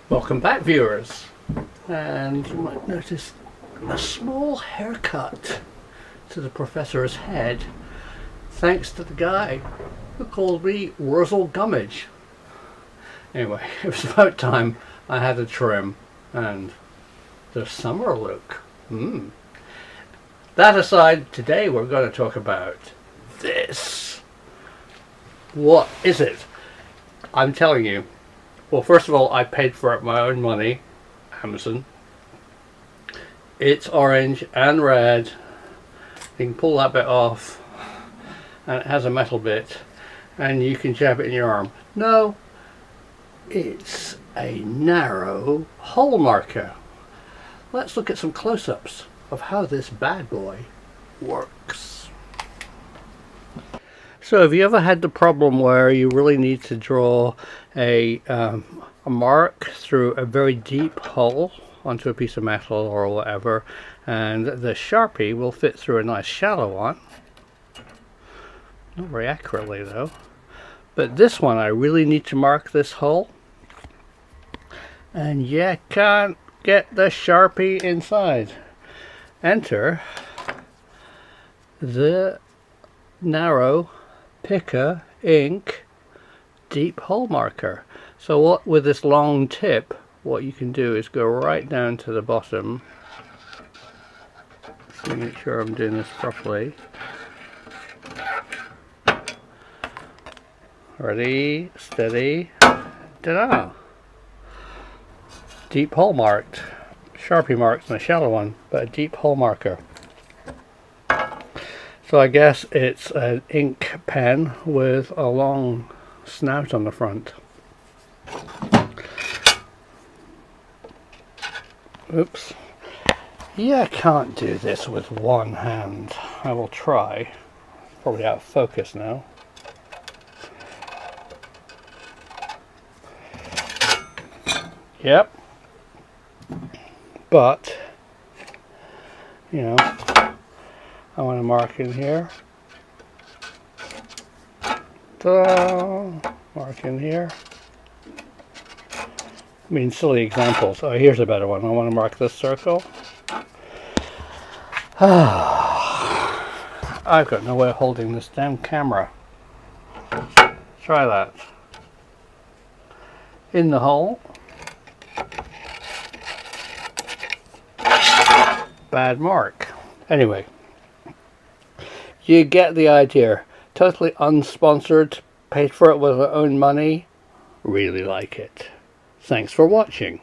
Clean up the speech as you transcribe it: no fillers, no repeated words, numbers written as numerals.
Welcome back, viewers, and you might notice a small haircut to the professor's head thanks to the guy who called me Wurzel Gummidge. Anyway, it was about time I had a trim and the summer look. That aside, today we're going to talk about this. What is it? I'm telling you. Well, first of all, I paid for it my own money, Amazon. It's orange and red. You can pull that bit off, and it has a metal bit, and you can jab it in your arm. No, it's a narrow hole marker. Let's look at some close-ups of how this bad boy works. So have you ever had the problem where you really need to draw a mark through a very deep hole onto a piece of metal or whatever, and the Sharpie will fit through a nice shallow one? Not very accurately though. But this one, I really need to mark this hole, and you can't get the Sharpie inside. Enter the narrow PICA ink deep hole marker. So what, with this long tip, what you can do is go right down to the bottom. Let me make sure I'm doing this properly. Ready, steady, ta-da! Deep hole marked. Sharpie marks and a shallow one, but a deep hole marker. So I guess it's an ink pen with a long snout on the front. Oops. Yeah, I can't do this with one hand. I will try. Probably out of focus now. Yep. But, you know, I want to mark in here. Ta-da! Mark in here. I mean, silly examples. Oh, here's a better one. I want to mark this circle. I've got no way of holding this damn camera. Try that. In the hole. Bad mark. Anyway. You get the idea. Totally unsponsored, paid for it with our own money. Really like it. Thanks for watching.